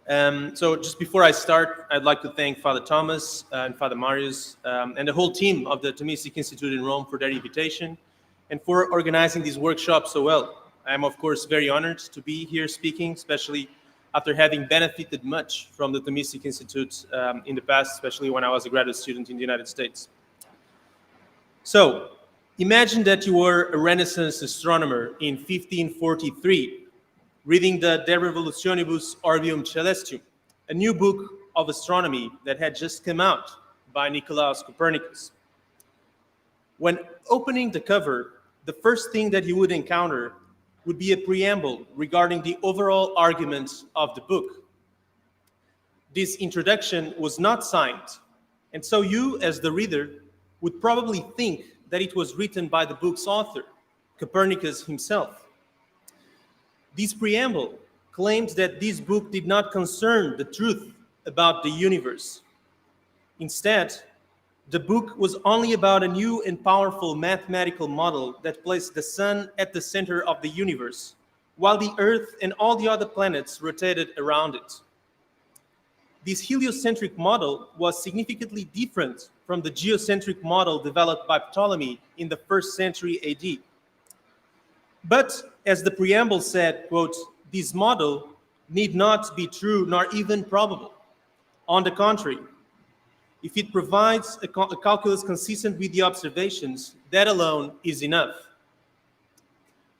So just before I start, I'd like to thank Father Thomas and Father Marius and the whole team of the Thomistic Institute in Rome for their invitation and for organizing these workshops so well. I am, of course, very honored to be here speaking, especially after having benefited much from the Thomistic Institute in the past, especially when I was a graduate student in the United States. So, imagine that you were a Renaissance astronomer in 1543, reading the De Revolutionibus Orbium Celestium, a new book of astronomy that had just come out by Nicolaus Copernicus. When opening the cover, the first thing that you would encounter would be a preamble regarding the overall argument of the book. This introduction was not signed, and so you, as the reader, would probably think that it was written by the book's author, Copernicus himself. This preamble claimed that this book did not concern the truth about the universe. Instead, the book was only about a new and powerful mathematical model that placed the sun at the center of the universe, while the Earth and all the other planets rotated around it. This heliocentric model was significantly different from the geocentric model developed by Ptolemy in the 1st century AD. But, as the preamble said, quote, "This model need not be true nor even probable. On the contrary, if it provides a calculus consistent with the observations, that alone is enough."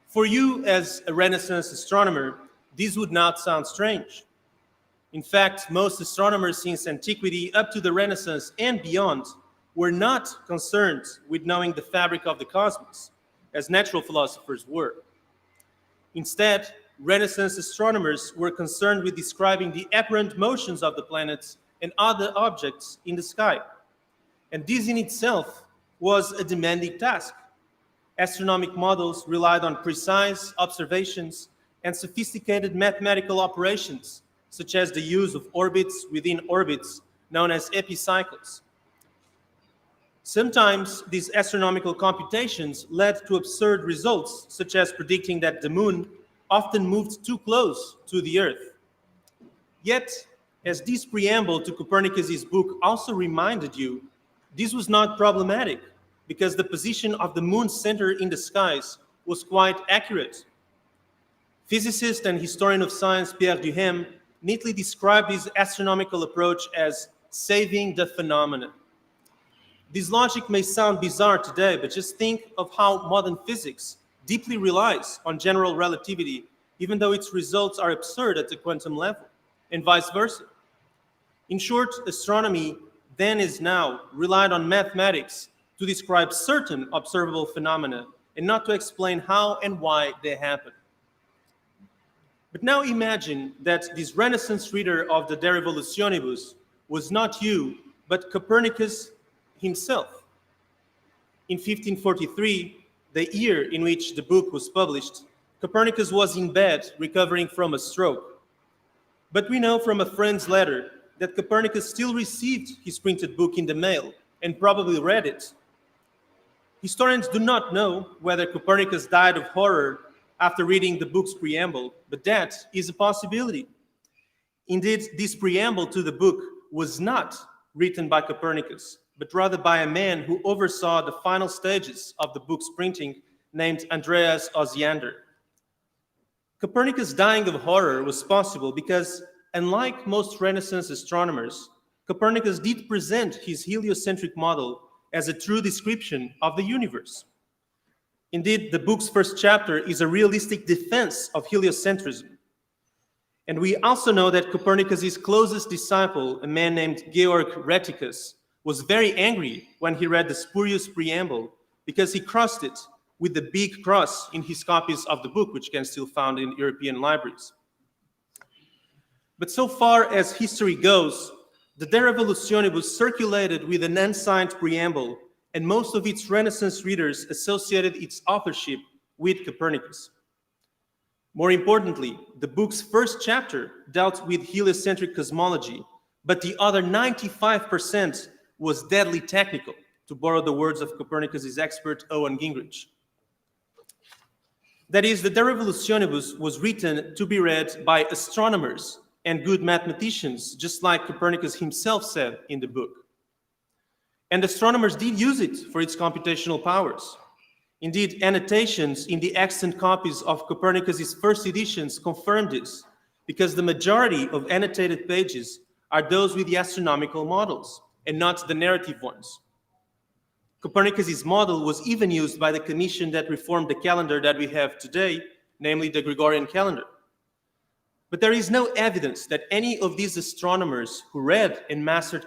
For you, as a Renaissance astronomer, this would not sound strange. In fact, most astronomers since antiquity up to the Renaissance and beyond were not concerned with knowing the fabric of the cosmos, as natural philosophers were. Instead, Renaissance astronomers were concerned with describing the apparent motions of the planets and other objects in the sky. And this in itself was a demanding task. Astronomic models relied on precise observations and sophisticated mathematical operations, such as the use of orbits within orbits, known as epicycles. Sometimes these astronomical computations led to absurd results, such as predicting that the moon often moved too close to the Earth. Yet, as this preamble to Copernicus's book also reminded you, this was not problematic because the position of the moon's center in the skies was quite accurate. Physicist and historian of science Pierre Duhem neatly described his astronomical approach as saving the phenomena. This logic may sound bizarre today, but just think of how modern physics deeply relies on general relativity, even though its results are absurd at the quantum level, and vice versa. In short, astronomy, then as now, relied on mathematics to describe certain observable phenomena and not to explain how and why they happen. But now imagine that this Renaissance reader of the De Revolutionibus was not you, but Copernicus himself. In 1543, the year in which the book was published, Copernicus was in bed recovering from a stroke. But we know from a friend's letter that Copernicus still received his printed book in the mail and probably read it. Historians do not know whether Copernicus died of horror after reading the book's preamble, but that is a possibility. Indeed, this preamble to the book was not written by Copernicus, but rather by a man who oversaw the final stages of the book's printing, named Andreas Osiander. Copernicus dying of horror was possible because, unlike most Renaissance astronomers, Copernicus did present his heliocentric model as a true description of the universe. Indeed, the book's first chapter is a realistic defense of heliocentrism. And we also know that Copernicus's closest disciple, a man named Georg Rheticus, was very angry when he read the spurious preamble because he crossed it with the big cross in his copies of the book, which can still be found in European libraries. But so far as history goes, the De Revolutionibus circulated with an unsigned preamble, and most of its Renaissance readers associated its authorship with Copernicus. More importantly, the book's first chapter dealt with heliocentric cosmology, but the other 95% was deadly technical, to borrow the words of Copernicus's expert Owen Gingrich. That is, the De Revolutionibus was written to be read by astronomers, and good mathematicians, just like Copernicus himself said in the book. And astronomers did use it for its computational powers. Indeed, annotations in the extant copies of Copernicus's first editions confirm this, because the majority of annotated pages are those with the astronomical models, and not the narrative ones. Copernicus's model was even used by the commission that reformed the calendar that we have today, namely the Gregorian calendar. But there is no evidence that any of these astronomers who read and mastered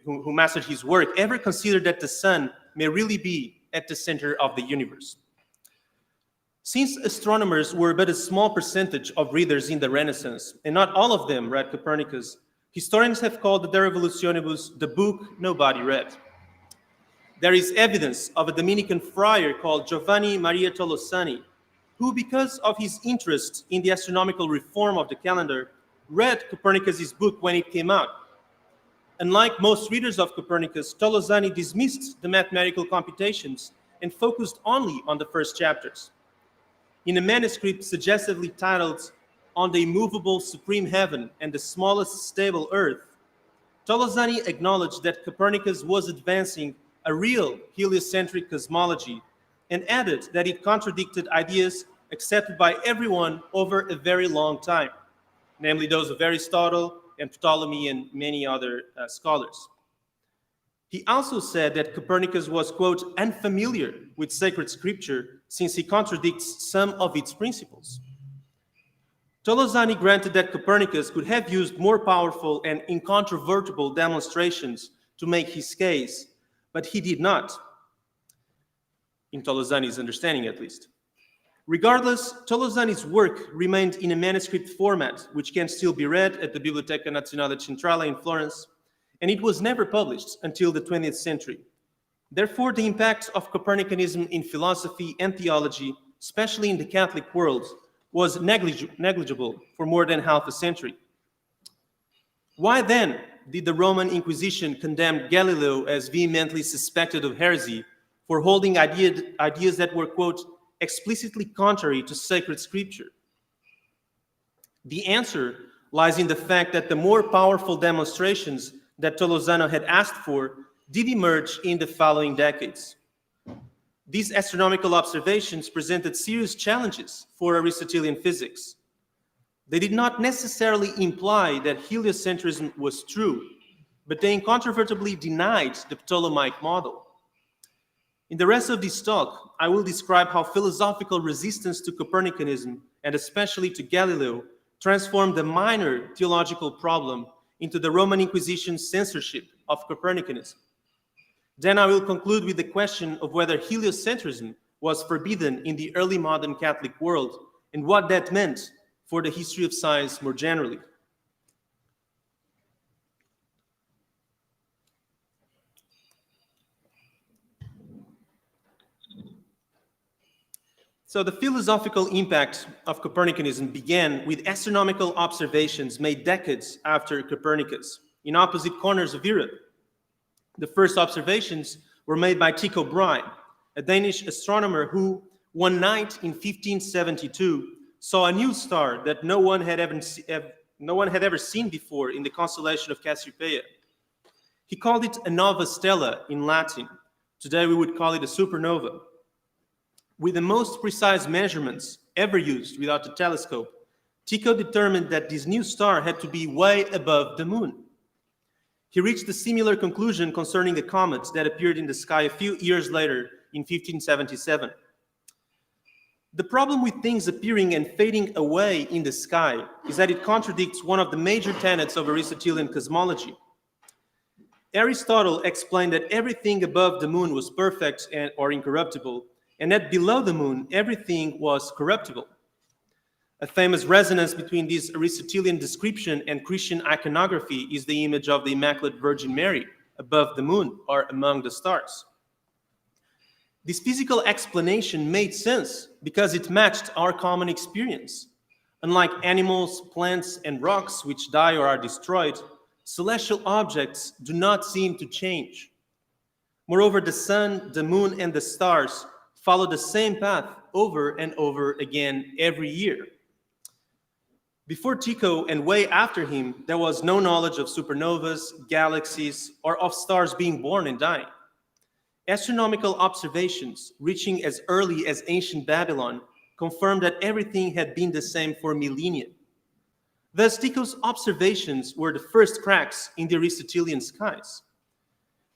who mastered his work, ever considered that the sun may really be at the center of the universe. Since astronomers were but a small percentage of readers in the Renaissance, and not all of them read Copernicus, historians have called the De Revolutionibus the book nobody read. There is evidence of a Dominican friar called Giovanni Maria Tolosani, who, because of his interest in the astronomical reform of the calendar, read Copernicus's book when it came out. Unlike most readers of Copernicus, Tolosani dismissed the mathematical computations and focused only on the first chapters. In a manuscript suggestively titled On the Immovable Supreme Heaven and the Smallest Stable Earth, Tolosani acknowledged that Copernicus was advancing a real heliocentric cosmology and added that it contradicted ideas accepted by everyone over a very long time, namely those of Aristotle and Ptolemy and many other scholars. He also said that Copernicus was, quote, unfamiliar with sacred scripture since he contradicts some of its principles. Tolosani granted that Copernicus could have used more powerful and incontrovertible demonstrations to make his case, but he did not, in Tolosani's understanding at least. Regardless, Tolosani's work remained in a manuscript format, which can still be read at the Biblioteca Nazionale Centrale in Florence, and it was never published until the 20th century. Therefore, the impact of Copernicanism in philosophy and theology, especially in the Catholic world, was negligible for more than half a century. Why then did the Roman Inquisition condemn Galileo as vehemently suspected of heresy for holding ideas that were, quote, explicitly contrary to sacred scripture? The answer lies in the fact that the more powerful demonstrations that Tolosano had asked for did emerge in the following decades. These astronomical observations presented serious challenges for Aristotelian physics. They did not necessarily imply that heliocentrism was true, but they incontrovertibly denied the Ptolemaic model. In the rest of this talk, I will describe how philosophical resistance to Copernicanism, and especially to Galileo, transformed a minor theological problem into the Roman Inquisition's censorship of Copernicanism. Then I will conclude with the question of whether heliocentrism was forbidden in the early modern Catholic world and what that meant for the history of science more generally. So the philosophical impact of Copernicanism began with astronomical observations made decades after Copernicus in opposite corners of Europe. The first observations were made by Tycho Brahe, a Danish astronomer who, one night in 1572, saw a new star that no one had ever seen before in the constellation of Cassiopeia. He called it a nova stella in Latin. Today we would call it a supernova. With the most precise measurements ever used without a telescope, Tycho determined that this new star had to be way above the moon. He reached a similar conclusion concerning a comet that appeared in the sky a few years later in 1577. The problem with things appearing and fading away in the sky is that it contradicts one of the major tenets of Aristotelian cosmology. Aristotle explained that everything above the moon was perfect or incorruptible, and that below the moon, everything was corruptible. A famous resonance between this Aristotelian description and Christian iconography is the image of the Immaculate Virgin Mary above the moon or among the stars. This physical explanation made sense because it matched our common experience. Unlike animals, plants, and rocks which die or are destroyed, celestial objects do not seem to change. Moreover, the sun, the moon, and the stars follow the same path over and over again every year. Before Tycho and way after him, there was no knowledge of supernovas, galaxies, or of stars being born and dying. Astronomical observations reaching as early as ancient Babylon confirmed that everything had been the same for millennia. Thus, Tycho's observations were the first cracks in the Aristotelian skies.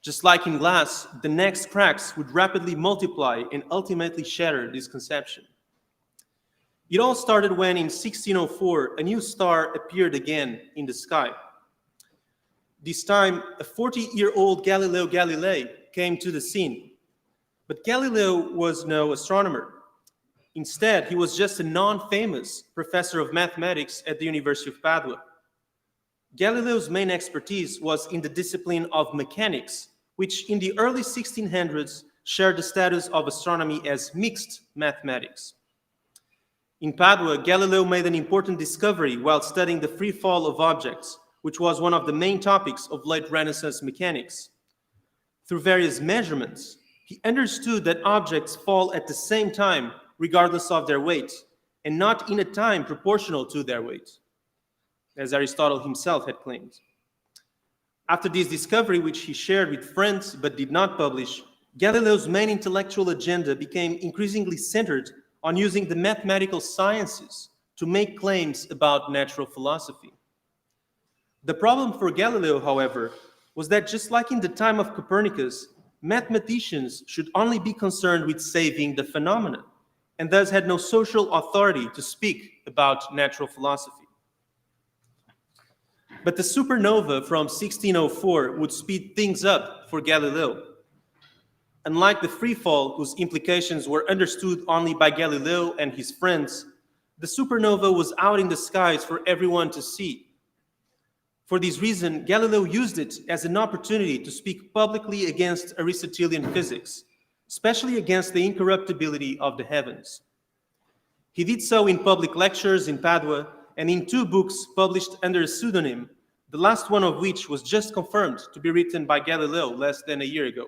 Just like in glass, the next cracks would rapidly multiply and ultimately shatter this conception. It all started when, in 1604, a new star appeared again in the sky. This time, a 40-year-old Galileo Galilei came to the scene. But Galileo was no astronomer. Instead, he was just a non-famous professor of mathematics at the University of Padua. Galileo's main expertise was in the discipline of mechanics, which in the early 1600s shared the status of astronomy as mixed mathematics. In Padua, Galileo made an important discovery while studying the free fall of objects, which was one of the main topics of late Renaissance mechanics. Through various measurements, he understood that objects fall at the same time regardless of their weight, and not in a time proportional to their weight, as Aristotle himself had claimed. After this discovery, which he shared with friends but did not publish, Galileo's main intellectual agenda became increasingly centered on using the mathematical sciences to make claims about natural philosophy. The problem for Galileo, however, was that just like in the time of Copernicus, mathematicians should only be concerned with saving the phenomena, and thus had no social authority to speak about natural philosophy. But the supernova from 1604 would speed things up for Galileo. Unlike the free fall, whose implications were understood only by Galileo and his friends, the supernova was out in the skies for everyone to see. For this reason, Galileo used it as an opportunity to speak publicly against Aristotelian physics, especially against the incorruptibility of the heavens. He did so in public lectures in Padua and in 2 books published under a pseudonym, the last one of which was just confirmed to be written by Galileo less than a year ago.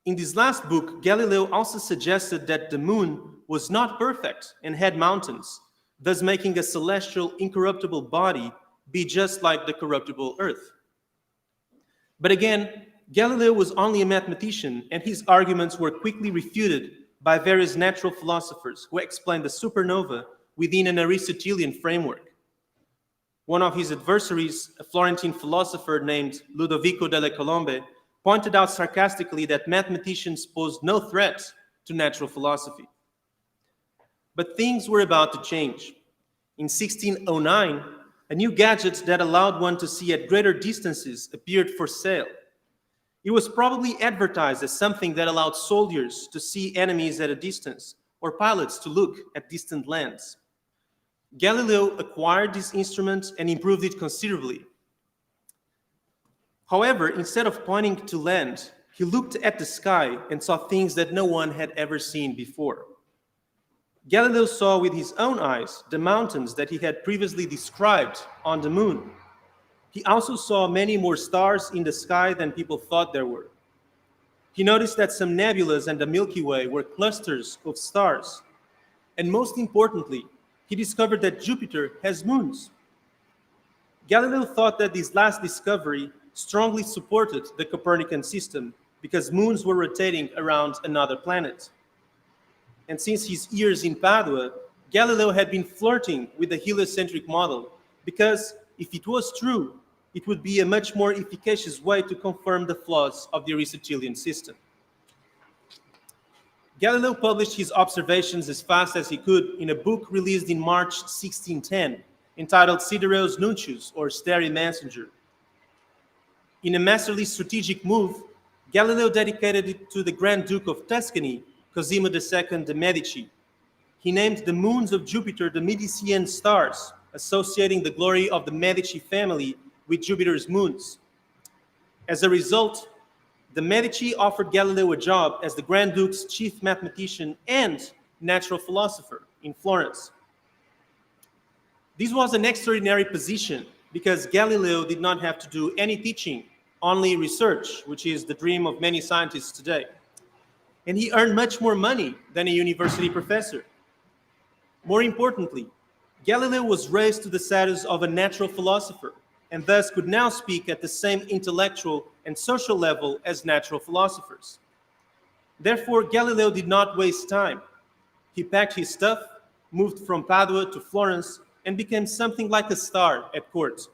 In this last book, Galileo also suggested that the moon was not perfect and had mountains, thus making a celestial incorruptible body be just like the corruptible earth. But again, Galileo was only a mathematician, and his arguments were quickly refuted by various natural philosophers who explained the supernova within an Aristotelian framework. One of his adversaries, a Florentine philosopher named Ludovico delle Colombe, pointed out sarcastically that mathematicians posed no threat to natural philosophy. But things were about to change. In 1609, a new gadget that allowed one to see at greater distances appeared for sale. It was probably advertised as something that allowed soldiers to see enemies at a distance, or pilots to look at distant lands. Galileo acquired this instrument and improved it considerably. However, instead of pointing to land, he looked at the sky and saw things that no one had ever seen before. Galileo saw with his own eyes the mountains that he had previously described on the moon. He also saw many more stars in the sky than people thought there were. He noticed that some nebulas and the Milky Way were clusters of stars. And most importantly, he discovered that Jupiter has moons. Galileo thought that this last discovery strongly supported the Copernican system because moons were rotating around another planet. And since his years in Padua, Galileo had been flirting with the heliocentric model because if it was true, it would be a much more efficacious way to confirm the flaws of the Aristotelian system. Galileo published his observations as fast as he could in a book released in March 1610, entitled Sidereus Nuncius, or Starry Messenger. In a masterly strategic move, Galileo dedicated it to the Grand Duke of Tuscany, Cosimo II de' Medici. He named the moons of Jupiter the Medicean stars, associating the glory of the Medici family with Jupiter's moons. As a result, the Medici offered Galileo a job as the Grand Duke's chief mathematician and natural philosopher in Florence. This was an extraordinary position because Galileo did not have to do any teaching, only research, which is the dream of many scientists today. And he earned much more money than a university professor. More importantly, Galileo was raised to the status of a natural philosopher, and thus could now speak at the same intellectual and social level as natural philosophers. Therefore, Galileo did not waste time. He packed his stuff, moved from Padua to Florence, and became something like a star at court.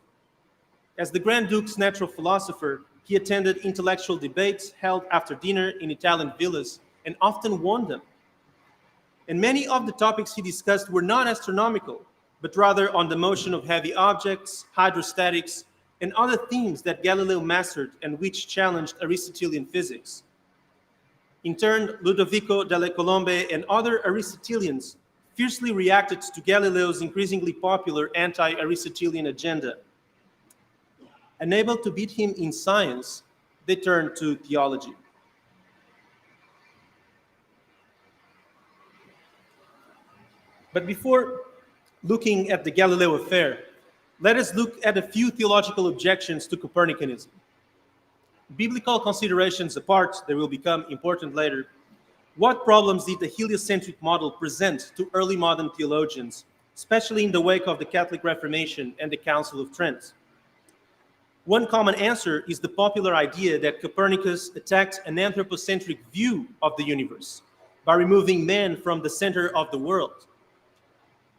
As the Grand Duke's natural philosopher, he attended intellectual debates held after dinner in Italian villas and often won them. And many of the topics he discussed were not astronomical, but rather on the motion of heavy objects, hydrostatics, and other themes that Galileo mastered and which challenged Aristotelian physics. In turn, Ludovico delle Colombe and other Aristotelians fiercely reacted to Galileo's increasingly popular anti-Aristotelian agenda. Unable to beat him in science, they turned to theology. But before looking at the Galileo affair, let us look at a few theological objections to Copernicanism. Biblical considerations apart, they will become important later. What problems did the heliocentric model present to early modern theologians, especially in the wake of the Catholic Reformation and the Council of Trent? One common answer is the popular idea that Copernicus attacked an anthropocentric view of the universe by removing man from the center of the world.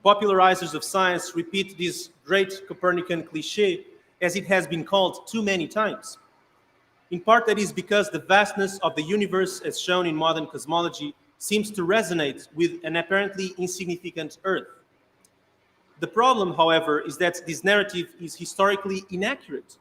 Popularizers of science repeat this great Copernican cliché as it has been called too many times. In part, that is because the vastness of the universe, as shown in modern cosmology, seems to resonate with an apparently insignificant Earth. The problem, however, is that this narrative is historically inaccurate.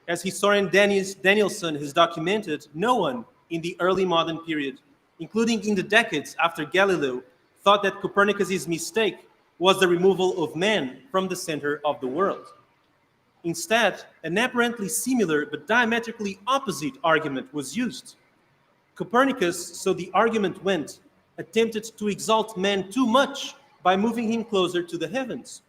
As historian Danielson has documented, no one in the early modern period, including in the decades after Galileo, thought that Copernicus's mistake was the removal of man from the center of the world. Instead, an apparently similar but diametrically opposite argument was used. Copernicus, so the argument went, attempted to exalt man too much by moving him closer to the heavens.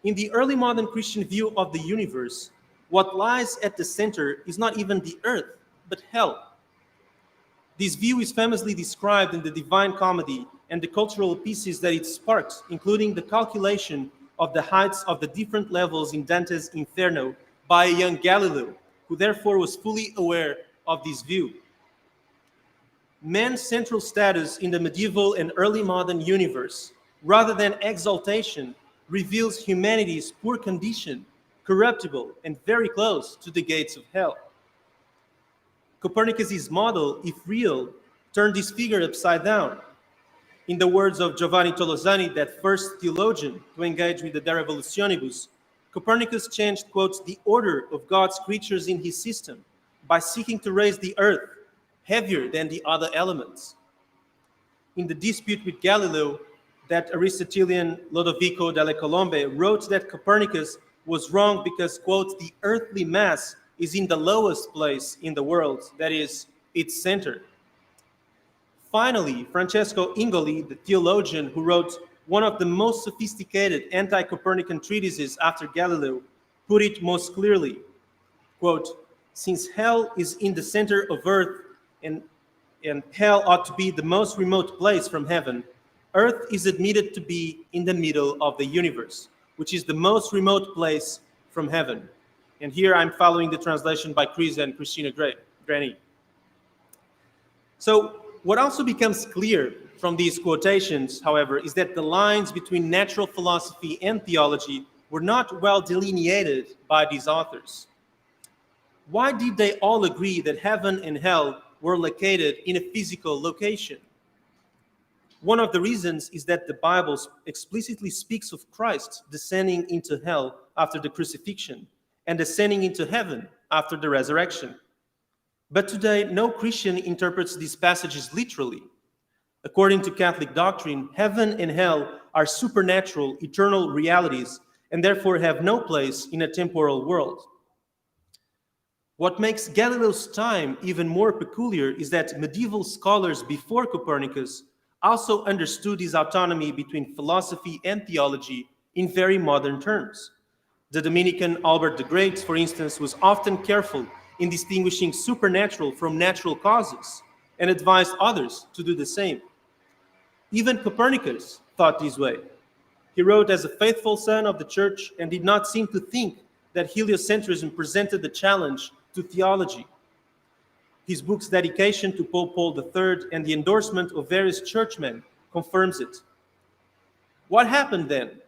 In the early modern Christian view of the universe, what lies at the center is not even the earth, but hell. This view is famously described in the Divine Comedy and the cultural pieces that it sparked, including the calculation of the heights of the different levels in Dante's Inferno by a young Galileo, who therefore was fully aware of this view. Man's central status in the medieval and early modern universe, rather than exaltation, reveals humanity's poor condition, corruptible, and very close to the gates of hell. Copernicus's model, if real, turned this figure upside down. In the words of Giovanni Tolosani, that first theologian to engage with the De Revolutionibus, Copernicus changed, quote, the order of God's creatures in his system by seeking to raise the earth heavier than the other elements. In the dispute with Galileo, that Aristotelian Lodovico delle Colombe wrote that Copernicus was wrong because, quote, the earthly mass is in the lowest place in the world, that is, its center. Finally, Francesco Ingoli, the theologian who wrote one of the most sophisticated anti-Copernican treatises after Galileo, put it most clearly, quote, since hell is in the center of earth and hell ought to be the most remote place from heaven, earth is admitted to be in the middle of the universe, which is the most remote place from heaven. And here I'm following the translation by Chris and Christina Granny. So what also becomes clear from these quotations, however, is that the lines between natural philosophy and theology were not well delineated by these authors. Why did they all agree that heaven and hell were located in a physical location? One of the reasons is that the Bible explicitly speaks of Christ descending into hell after the crucifixion and ascending into heaven after the resurrection. But today, no Christian interprets these passages literally. According to Catholic doctrine, heaven and hell are supernatural, eternal realities, and therefore have no place in a temporal world. What makes Galileo's time even more peculiar is that medieval scholars before Copernicus also understood his autonomy between philosophy and theology in very modern terms. The Dominican Albert the Great, for instance, was often careful in distinguishing supernatural from natural causes and advised others to do the same. Even Copernicus thought this way. He wrote as a faithful son of the church and did not seem to think that heliocentrism presented a challenge to theology. His book's dedication to Pope Paul III and the endorsement of various churchmen confirms it. What happened then?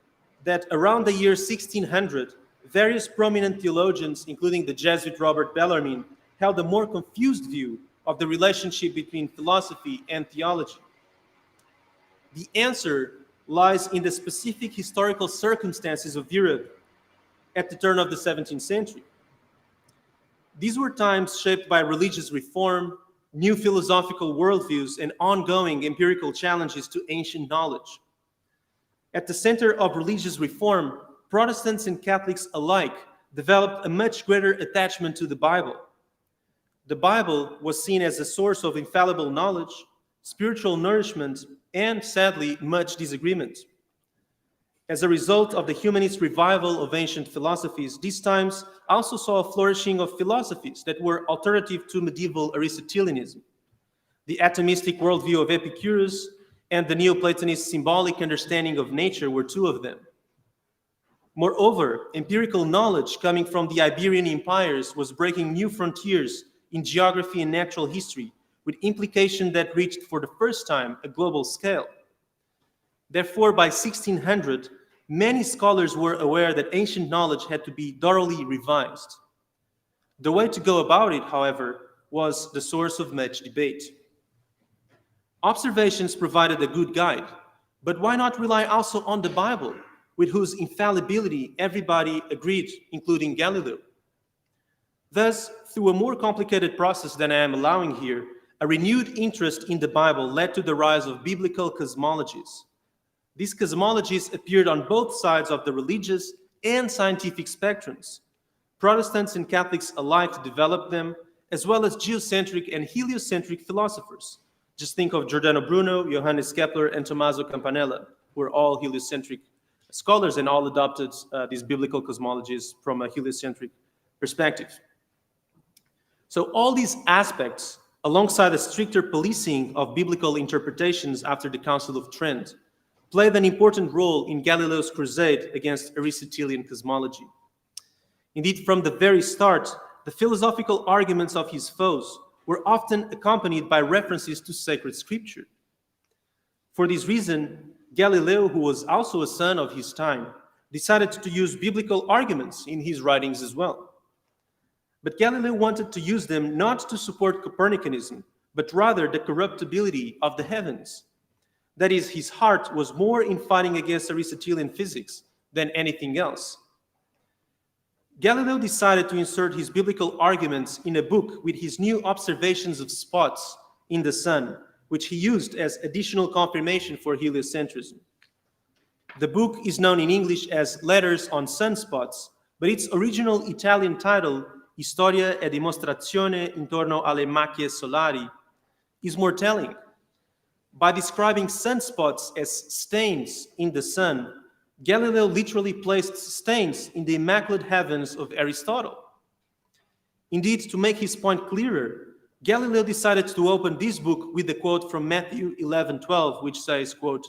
That around the year 1600, various prominent theologians, including the Jesuit Robert Bellarmine, held a more confused view of the relationship between philosophy and theology. The answer lies in the specific historical circumstances of Europe at the turn of the 17th century. These were times shaped by religious reform, new philosophical worldviews, and ongoing empirical challenges to ancient knowledge. At the center of religious reform, Protestants and Catholics alike developed a much greater attachment to the Bible. The Bible was seen as a source of infallible knowledge, spiritual nourishment, and, sadly, much disagreement. As a result of the humanist revival of ancient philosophies, these times also saw a flourishing of philosophies that were alternative to medieval Aristotelianism. The atomistic worldview of Epicurus and the Neoplatonist symbolic understanding of nature were two of them. Moreover, empirical knowledge coming from the Iberian empires was breaking new frontiers in geography and natural history, with implications that reached for the first time a global scale. Therefore, by 1600, many scholars were aware that ancient knowledge had to be thoroughly revised. The way to go about it, however, was the source of much debate. Observations provided a good guide, but why not rely also on the Bible, with whose infallibility everybody agreed, including Galileo? Thus, through a more complicated process than I am allowing here, a renewed interest in the Bible led to the rise of biblical cosmologies. These cosmologies appeared on both sides of the religious and scientific spectrums. Protestants and Catholics alike developed them, as well as geocentric and heliocentric philosophers. Just think of Giordano Bruno, Johannes Kepler, and Tommaso Campanella, who are all heliocentric scholars and all adopted these biblical cosmologies from a heliocentric perspective. So all these aspects, alongside a stricter policing of biblical interpretations after the Council of Trent, played an important role in Galileo's crusade against Aristotelian cosmology. Indeed, from the very start, the philosophical arguments of his foes were often accompanied by references to sacred scripture. For this reason, Galileo, who was also a son of his time, decided to use biblical arguments in his writings as well. But Galileo wanted to use them not to support Copernicanism, but rather the corruptibility of the heavens. That is, his heart was more in fighting against Aristotelian physics than anything else. Galileo decided to insert his biblical arguments in a book with his new observations of spots in the sun, which he used as additional confirmation for heliocentrism. The book is known in English as Letters on Sunspots, but its original Italian title, Storia e dimostrazione intorno alle macchie solari, is more telling. By describing sunspots as stains in the sun, Galileo literally placed stains in the immaculate heavens of Aristotle. Indeed, to make his point clearer, Galileo decided to open this book with a quote from Matthew 11:12, which says, quote,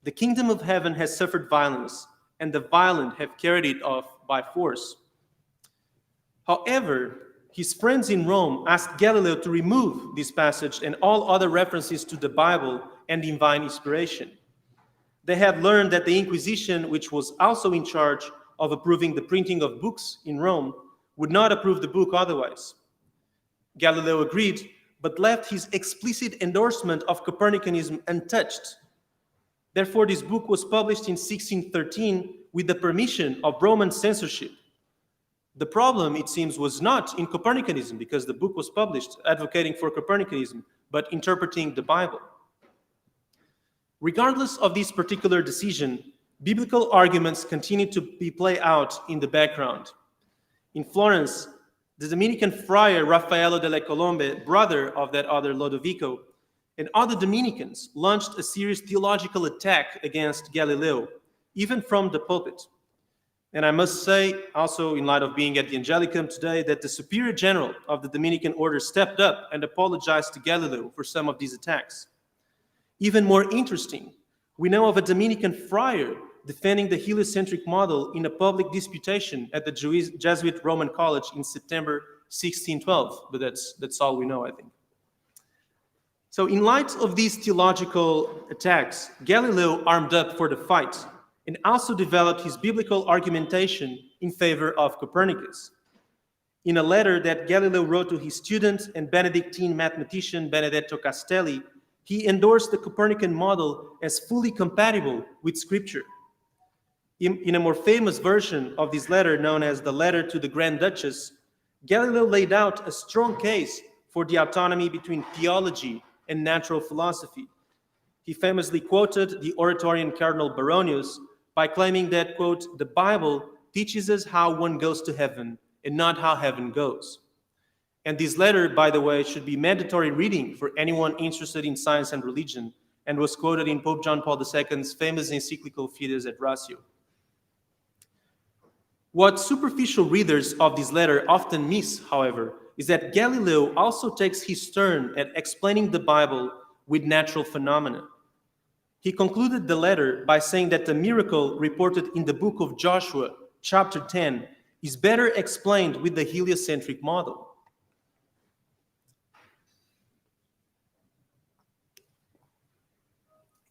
"The kingdom of heaven has suffered violence, and the violent have carried it off by force." However, his friends in Rome asked Galileo to remove this passage and all other references to the Bible and divine inspiration. They had learned that the Inquisition, which was also in charge of approving the printing of books in Rome, would not approve the book otherwise. Galileo agreed, but left his explicit endorsement of Copernicanism untouched. Therefore, this book was published in 1613 with the permission of Roman censorship. The problem, it seems, was not in Copernicanism, because the book was published advocating for Copernicanism, but interpreting the Bible. Regardless of this particular decision, biblical arguments continued to be played out in the background. In Florence, the Dominican friar Raffaello delle Colombe, brother of that other Lodovico, and other Dominicans launched a serious theological attack against Galileo, even from the pulpit. And I must say, also in light of being at the Angelicum today, that the Superior General of the Dominican Order stepped up and apologized to Galileo for some of these attacks. Even more interesting, we know of a Dominican friar defending the heliocentric model in a public disputation at the Jesuit Roman College in September 1612, but that's all we know, I think. So in light of these theological attacks, Galileo armed up for the fight and also developed his biblical argumentation in favor of Copernicus. In a letter that Galileo wrote to his student and Benedictine mathematician Benedetto Castelli, he endorsed the Copernican model as fully compatible with Scripture. In a more famous version of this letter, known as the Letter to the Grand Duchess, Galileo laid out a strong case for the autonomy between theology and natural philosophy. He famously quoted the Oratorian Cardinal Baronius by claiming that, quote, "the Bible teaches us how one goes to heaven and not how heaven goes." And this letter, by the way, should be mandatory reading for anyone interested in science and religion, and was quoted in Pope John Paul II's famous encyclical Fides et Ratio. What superficial readers of this letter often miss, however, is that Galileo also takes his turn at explaining the Bible with natural phenomena. He concluded the letter by saying that the miracle reported in the book of Joshua, chapter 10, is better explained with the heliocentric model.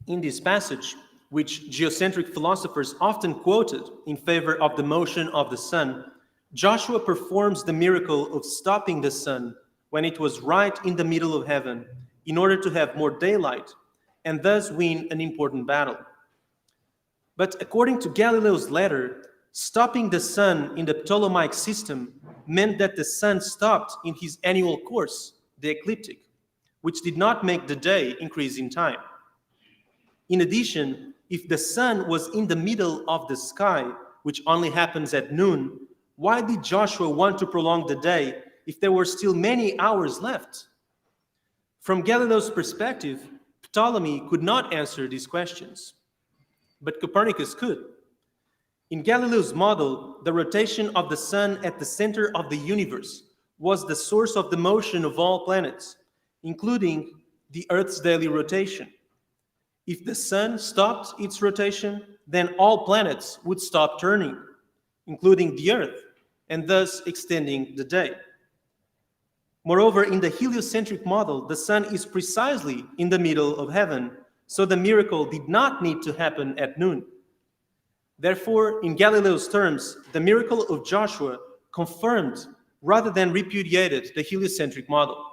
In this passage, which geocentric philosophers often quoted in favor of the motion of the sun, Joshua performs the miracle of stopping the sun when it was right in the middle of heaven in order to have more daylight and thus win an important battle. But according to Galileo's letter, stopping the sun in the Ptolemaic system meant that the sun stopped in his annual course, the ecliptic, which did not make the day increase in time. In addition, if the sun was in the middle of the sky, which only happens at noon, why did Joshua want to prolong the day if there were still many hours left? From Galileo's perspective, Ptolemy could not answer these questions, but Copernicus could. In Galileo's model, the rotation of the sun at the center of the universe was the source of the motion of all planets, including the Earth's daily rotation. If the sun stopped its rotation, then all planets would stop turning, including the Earth, and thus extending the day. Moreover, in the heliocentric model, the sun is precisely in the middle of heaven, so the miracle did not need to happen at noon. Therefore, in Galileo's terms, the miracle of Joshua confirmed rather than repudiated the heliocentric model.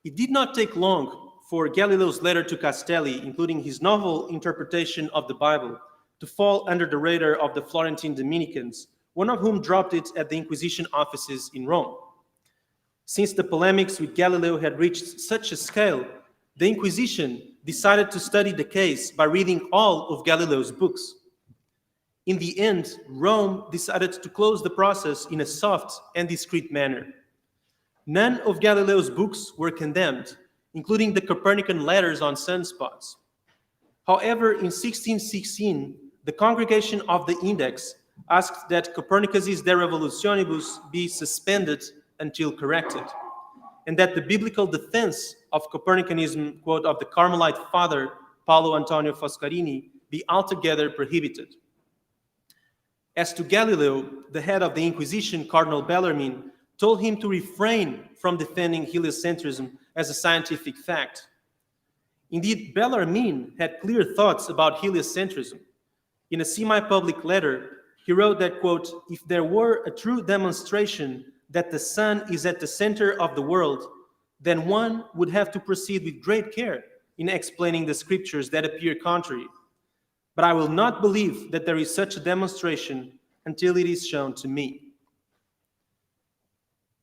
It did not take long for Galileo's letter to Castelli, including his novel interpretation of the Bible, to fall under the radar of the Florentine Dominicans, one of whom dropped it at the Inquisition offices in Rome. Since the polemics with Galileo had reached such a scale, the Inquisition decided to study the case by reading all of Galileo's books. In the end, Rome decided to close the process in a soft and discreet manner. None of Galileo's books were condemned, including the Copernican letters on sunspots. However, in 1616, the Congregation of the Index asked that Copernicus's De Revolutionibus be suspended until corrected, and that the biblical defense of Copernicanism, quote, of the Carmelite father Paolo Antonio Foscarini, be altogether prohibited. As to Galileo, the head of the Inquisition, Cardinal Bellarmine, told him to refrain from defending heliocentrism as a scientific fact. Indeed, Bellarmine had clear thoughts about heliocentrism. In a semi-public letter, he wrote that, quote, "if there were a true demonstration that the sun is at the center of the world, then one would have to proceed with great care in explaining the scriptures that appear contrary. But I will not believe that there is such a demonstration until it is shown to me."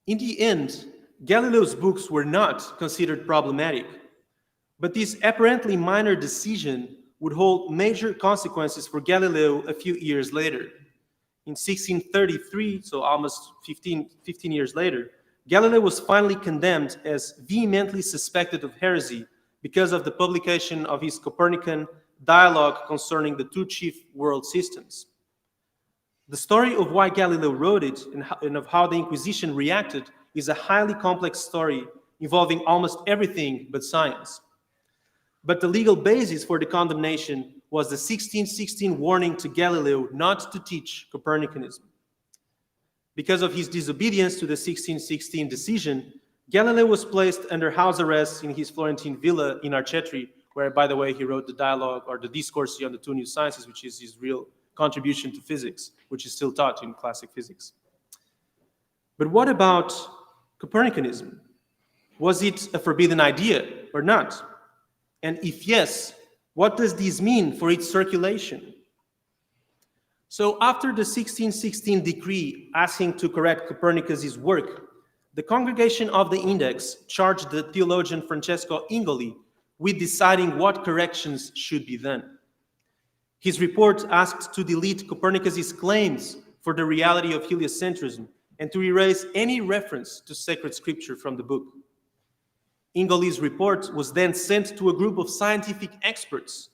In the end, Galileo's books were not considered problematic, but this apparently minor decision would hold major consequences for Galileo a few years later. In 1633, so almost 15 years later, Galileo was finally condemned as vehemently suspected of heresy because of the publication of his Copernican dialogue concerning the two chief world systems. The story of why Galileo wrote it and of how the Inquisition reacted is a highly complex story involving almost everything but science. But the legal basis for the condemnation was the 1616 warning to Galileo not to teach Copernicanism. Because of his disobedience to the 1616 decision, Galileo was placed under house arrest in his Florentine villa in Arcetri, where, by the way, he wrote the dialogue or the Discorsi on the two new sciences, which is his real contribution to physics, which is still taught in classic physics. But what about Copernicanism? Was it a forbidden idea or not? And if yes, what does this mean for its circulation? So after the 1616 decree asking to correct Copernicus's work, the Congregation of the Index charged the theologian Francesco Ingoli with deciding what corrections should be done. His report asked to delete Copernicus's claims for the reality of heliocentrism and to erase any reference to sacred scripture from the book. Ingoli's report was then sent to a group of scientific experts,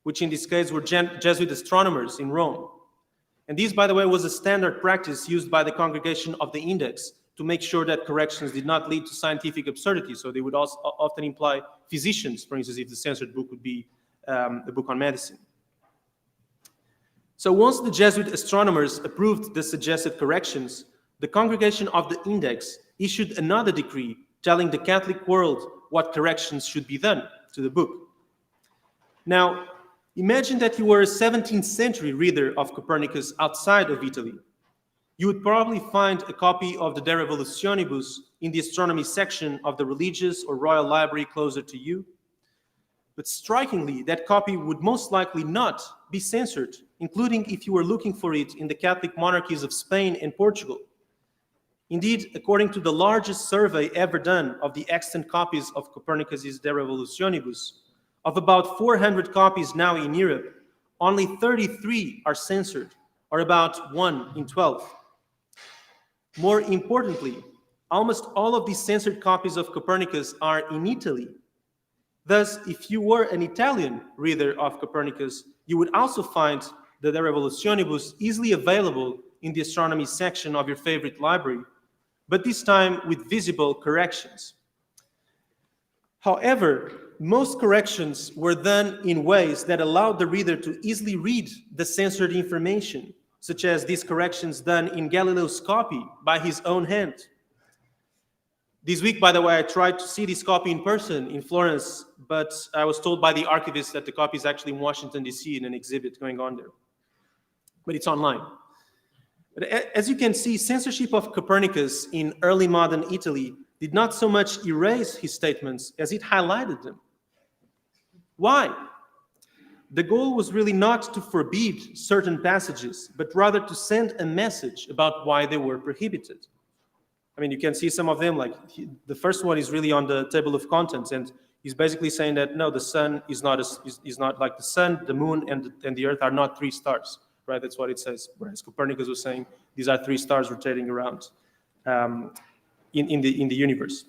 which in this case were Jesuit astronomers in Rome. And this, by the way, was a standard practice used by the Congregation of the Index to make sure that corrections did not lead to scientific absurdity. So they would also often imply physicians, for instance, if the censored book would be a book on medicine. So once the Jesuit astronomers approved the suggested corrections, the Congregation of the Index issued another decree telling the Catholic world what corrections should be done to the book. Now, imagine that you were a 17th century reader of Copernicus outside of Italy. You would probably find a copy of the De Revolutionibus in the astronomy section of the religious or royal library closer to you. But strikingly, that copy would most likely not be censored, including if you were looking for it in the Catholic monarchies of Spain and Portugal. Indeed, according to the largest survey ever done of the extant copies of Copernicus's De Revolutionibus, of about 400 copies now in Europe, only 33 are censored, or about 1 in 12. More importantly, almost all of these censored copies of Copernicus are in Italy. Thus, if you were an Italian reader of Copernicus, you would also find the De Revolutionibus easily available in the astronomy section of your favorite library, but this time with visible corrections. However, most corrections were done in ways that allowed the reader to easily read the censored information, such as these corrections done in Galileo's copy by his own hand. This week, by the way, I tried to see this copy in person in Florence, but I was told by the archivist that the copy is actually in Washington, D.C. in an exhibit going on there. But it's online. But as you can see, censorship of Copernicus in early modern Italy did not so much erase his statements as it highlighted them. Why? The goal was really not to forbid certain passages, but rather to send a message about why they were prohibited. I mean, you can see some of them, like the first one is really on the table of contents, and he's basically saying that, no, the sun is not like the sun, the moon, and the earth are not three stars, right? That's what it says, whereas Copernicus was saying these are three stars rotating around in the universe.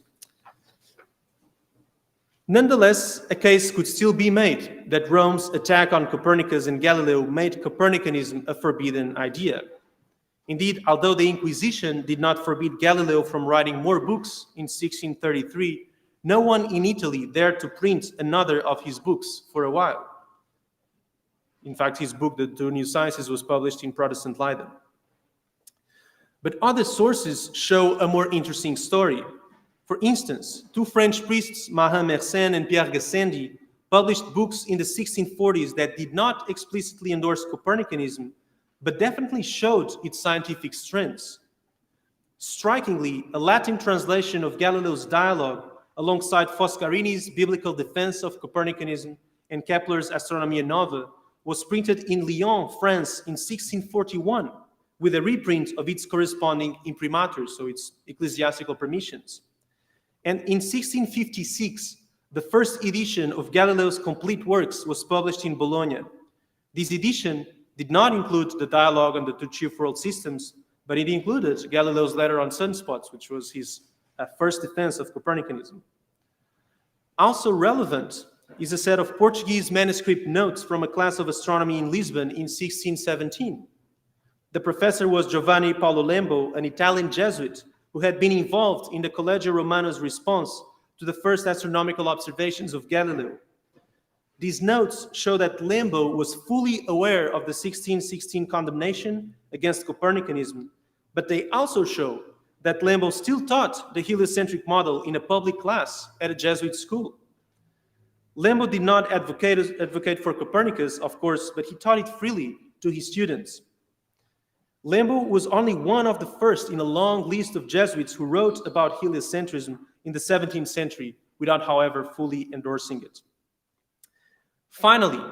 Nonetheless, a case could still be made that Rome's attack on Copernicus and Galileo made Copernicanism a forbidden idea. Indeed, although the Inquisition did not forbid Galileo from writing more books in 1633, no one in Italy dared to print another of his books for a while. In fact, his book, The Two New Sciences, was published in Protestant Leiden. But other sources show a more interesting story. For instance, two French priests, Marin Mersenne and Pierre Gassendi, published books in the 1640s that did not explicitly endorse Copernicanism, but definitely showed its scientific strengths. Strikingly, a Latin translation of Galileo's dialogue, alongside Foscarini's biblical defense of Copernicanism and Kepler's Astronomia Nova, was printed in Lyon, France in 1641, with a reprint of its corresponding imprimatur, so its ecclesiastical permissions. And in 1656, the first edition of Galileo's complete works was published in Bologna. This edition did not include the dialogue on the two chief world systems, but it included Galileo's letter on sunspots, which was his first defense of Copernicanism. Also relevant is a set of Portuguese manuscript notes from a class of astronomy in Lisbon in 1617. The professor was Giovanni Paolo Lembo, an Italian Jesuit who had been involved in the Collegio Romano's response to the first astronomical observations of Galileo. These notes show that Lembo was fully aware of the 1616 condemnation against Copernicanism, but they also show that Lembo still taught the heliocentric model in a public class at a Jesuit school. Lembo did not advocate for Copernicus, of course, but he taught it freely to his students. Lembo was only one of the first in a long list of Jesuits who wrote about heliocentrism in the 17th century without, however, fully endorsing it. Finally,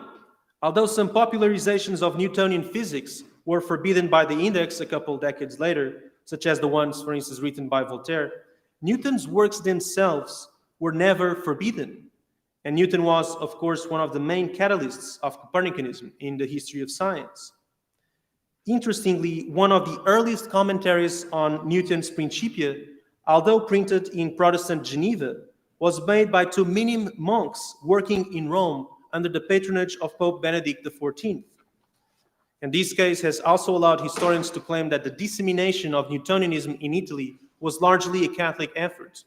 although some popularizations of Newtonian physics were forbidden by the Index a couple decades later, such as the ones, for instance, written by Voltaire, Newton's works themselves were never forbidden. And Newton was, of course, one of the main catalysts of Copernicanism in the history of science. Interestingly, one of the earliest commentaries on Newton's Principia, although printed in Protestant Geneva, was made by two minim monks working in Rome under the patronage of Pope Benedict XIV. And this case has also allowed historians to claim that the dissemination of Newtonianism in Italy was largely a Catholic effort.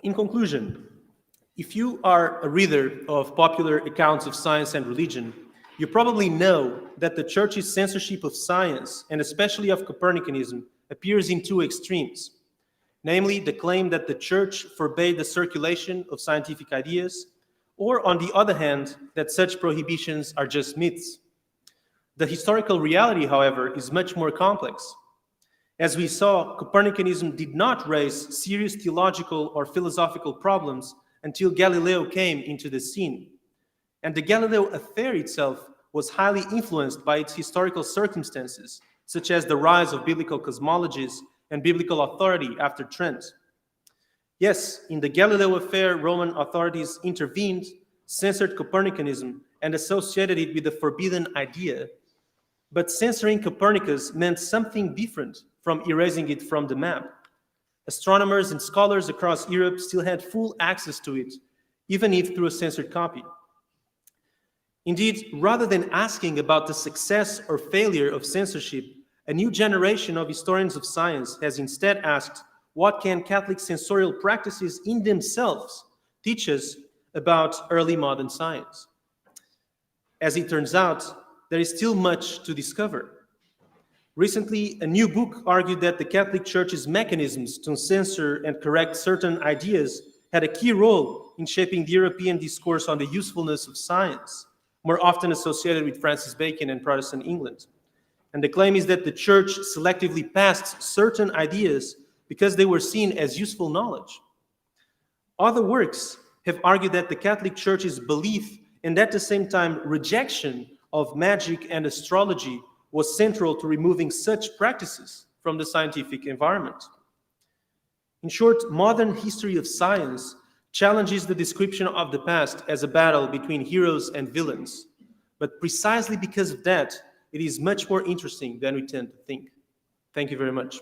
In conclusion, if you are a reader of popular accounts of science and religion, you probably know that the Church's censorship of science, and especially of Copernicanism, appears in two extremes. Namely, the claim that the Church forbade the circulation of scientific ideas, or on the other hand, that such prohibitions are just myths. The historical reality, however, is much more complex. As we saw, Copernicanism did not raise serious theological or philosophical problems until Galileo came into the scene. And the Galileo affair itself was highly influenced by its historical circumstances, such as the rise of biblical cosmologies and biblical authority after Trent. Yes, in the Galileo affair, Roman authorities intervened, censored Copernicanism, and associated it with the forbidden idea. But censoring Copernicus meant something different from erasing it from the map. Astronomers and scholars across Europe still had full access to it, even if through a censored copy. Indeed, rather than asking about the success or failure of censorship, a new generation of historians of science has instead asked, what can Catholic censorial practices in themselves teach us about early modern science? As it turns out, there is still much to discover. Recently, a new book argued that the Catholic Church's mechanisms to censor and correct certain ideas had a key role in shaping the European discourse on the usefulness of science, more often associated with Francis Bacon and Protestant England. And the claim is that the Church selectively passed certain ideas because they were seen as useful knowledge. Other works have argued that the Catholic Church's belief and at the same time rejection of magic and astrology was central to removing such practices from the scientific environment. In short, modern history of science challenges the description of the past as a battle between heroes and villains. But precisely because of that, it is much more interesting than we tend to think. Thank you very much.